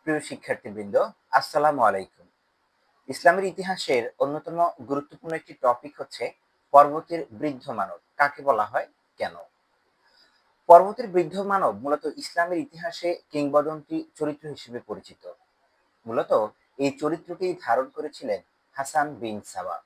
প্রিয় শিক্ষার্থীবৃন্দ, আসসালামু আলাইকুম। ইসলামের ইতিহাসের অন্যতম গুরুত্বপূর্ণ একটি টপিক হচ্ছে পর্বতের বৃদ্ধ মানব কাকে বলা হয়, কেন? পর্বতের বৃদ্ধ মানব মূলত ইসলামের ইতিহাসে কিংবদন্তি চরিত্র হিসেবে পরিচিত। মূলত এই চরিত্রকেই ধারণ করেছিলেন হাসান বিন সাবা।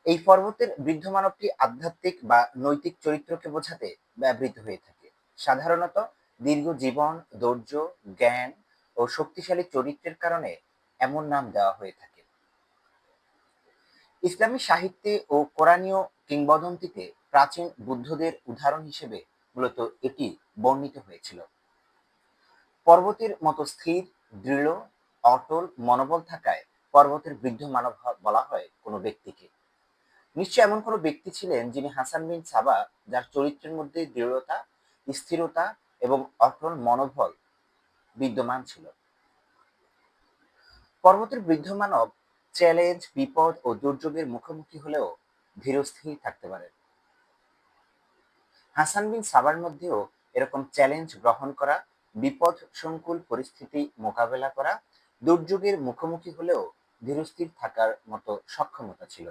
এই পর্বতের বৃদ্ধ মানবটি আধ্যাত্মিক বা নৈতিক চরিত্রকে বোঝাতে ব্যবহৃত হয়ে থাকে। সাধারণত দীর্ঘ জীবন, ধৈর্য, জ্ঞান ও শক্তিশালী চরিত্রের কারণে এমন নাম দেওয়া হয়ে থাকে। ইসলামী সাহিত্যে ও কোরআনীয় কিংবদন্তিতে প্রাচীন বুদ্ধদের উদাহরণ হিসেবে মূলত এটি বর্ণিত হয়েছিল। পর্বতের মতো স্থির, দৃঢ়, অটল মনোবল থাকায় পর্বতের বৃদ্ধ মানব বলা হয় কোনো ব্যক্তিকে। নিশ্চয় এমন কোনো ব্যক্তি ছিলেন যিনি হাসান বিন সাবা, যার চরিত্রের মধ্যে দৃঢ়তা, স্থিরতা এবং অটল মনোবল বিদ্যমান ছিল। পর্বতের বৃদ্ধ মানব চ্যালেঞ্জ, বিপদ ও দুর্যোগের মুখোমুখি হলেও ধীরস্থির থাকতে পারেন। হাসান বিন সাবার মধ্যেও এরকম চ্যালেঞ্জ গ্রহণ করা, বিপদ সংকুল পরিস্থিতি মোকাবেলা করা, দুর্যোগের মুখোমুখি হলেও ধীরস্থির থাকার মতো সক্ষমতা ছিল।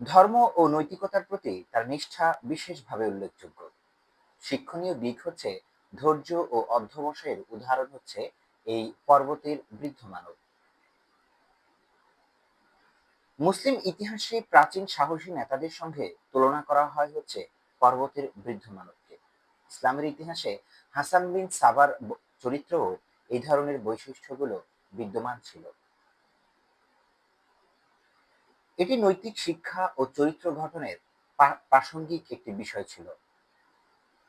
ধর্ম ও নৈতিকতার প্রতি তার নিষ্ঠা বিশেষভাবে উল্লেখযোগ্য। শিক্ষণীয় দিক হচ্ছে ধৈর্য ও অধ্যবসায়ের উদাহরণ হচ্ছে এই পর্বতের বৃদ্ধ মানব। মুসলিম ইতিহাসে প্রাচীন সাহসী নেতাদের সঙ্গে তুলনা করা হয় হচ্ছে পর্বতের বৃদ্ধ মানবকে। ইসলামের ইতিহাসে হাসান বিন সাবার চরিত্রও এই ধরনের বৈশিষ্ট্যগুলো বিদ্যমান ছিল। এটি নৈতিক শিক্ষা ও চরিত্র গঠনের প্রাসঙ্গিক একটি বিষয় ছিল।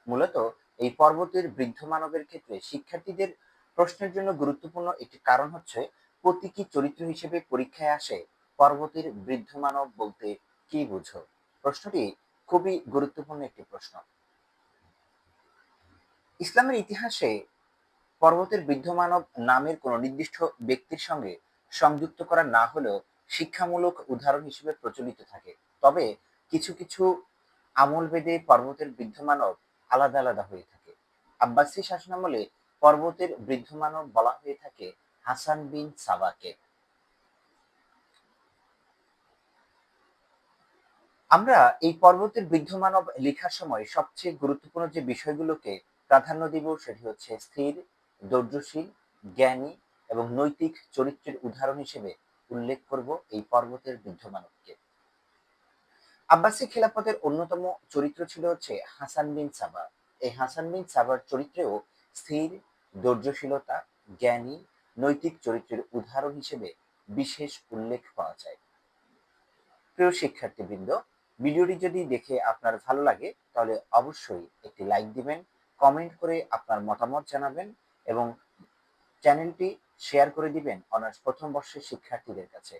মূলত এই পর্বতের বৃদ্ধ মানবের ক্ষেত্রে শিক্ষার্থীদের প্রশ্নের জন্য গুরুত্বপূর্ণ একটি কারণ হচ্ছে প্রতীকী চরিত্র হিসেবে পরীক্ষায় আসে পর্বতের বৃদ্ধ মানব বলতে কি বুঝো। প্রশ্নটি খুবই গুরুত্বপূর্ণ একটি প্রশ্ন। ইসলামের ইতিহাসে পর্বতের বৃদ্ধ মানব নামের কোনো নির্দিষ্ট ব্যক্তির সঙ্গে সংযুক্ত করা না হলেও শিক্ষামূলক উদাহরণ হিসেবে প্রচলিত থাকে। তবে কিছু কিছু আমলভেদে পর্বতের বৃদ্ধ মানব আলাদা আলাদা হয়ে থাকে। আব্বাসী শাসনামলে পর্বতের বৃদ্ধ মানব বলা হয়ে থাকে হাসান বিন সাবাকে। আমরা এই পর্বতের বৃদ্ধ মানব লেখার সময় সবচেয়ে গুরুত্বপূর্ণ যে বিষয়গুলোকে প্রাধান্য দিব সেটি হচ্ছে স্থির, ধৈর্যশীল, জ্ঞানী এবং নৈতিক চরিত্রের উদাহরণ হিসেবে উল্লেখ করব এই পর্বতের বৃদ্ধ মানবকে। আব্বাসী খেলাফতের অন্যতম চরিত্র ছিল হচ্ছে হাসান বিন সাবা। এই হাসান বিন সাবার চরিত্রেও স্থির, ধৈর্যশীলতা, জ্ঞানী, নৈতিক চরিত্রের উদাহরণ হিসেবে বিশেষ উল্লেখ পাওয়া যায়। প্রিয় শিক্ষার্থীবৃন্দ, ভিডিওটি যদি দেখে আপনার ভালো লাগে তাহলে অবশ্যই একটি লাইক দিবেন, কমেন্ট করে আপনার মতামত জানাবেন এবং চ্যানেলটি শেয়ার করে দিবেন অনার্স প্রথম বর্ষের শিক্ষার্থীদের কাছে।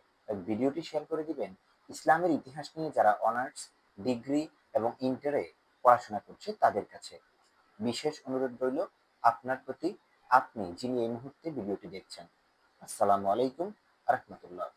ভিডিওটি শেয়ার করে দিবেন ইসলামের ইতিহাস নিয়ে যারা অনার্স, ডিগ্রি এবং ইন্টারে পড়াশোনা করছে তাদের কাছে। বিশেষ অনুরোধ রইল আপনার প্রতি, আপনি যিনি এই মুহূর্তে ভিডিওটি দেখছেন। আসসালামু আলাইকুম আ রহমতুল্লাহ।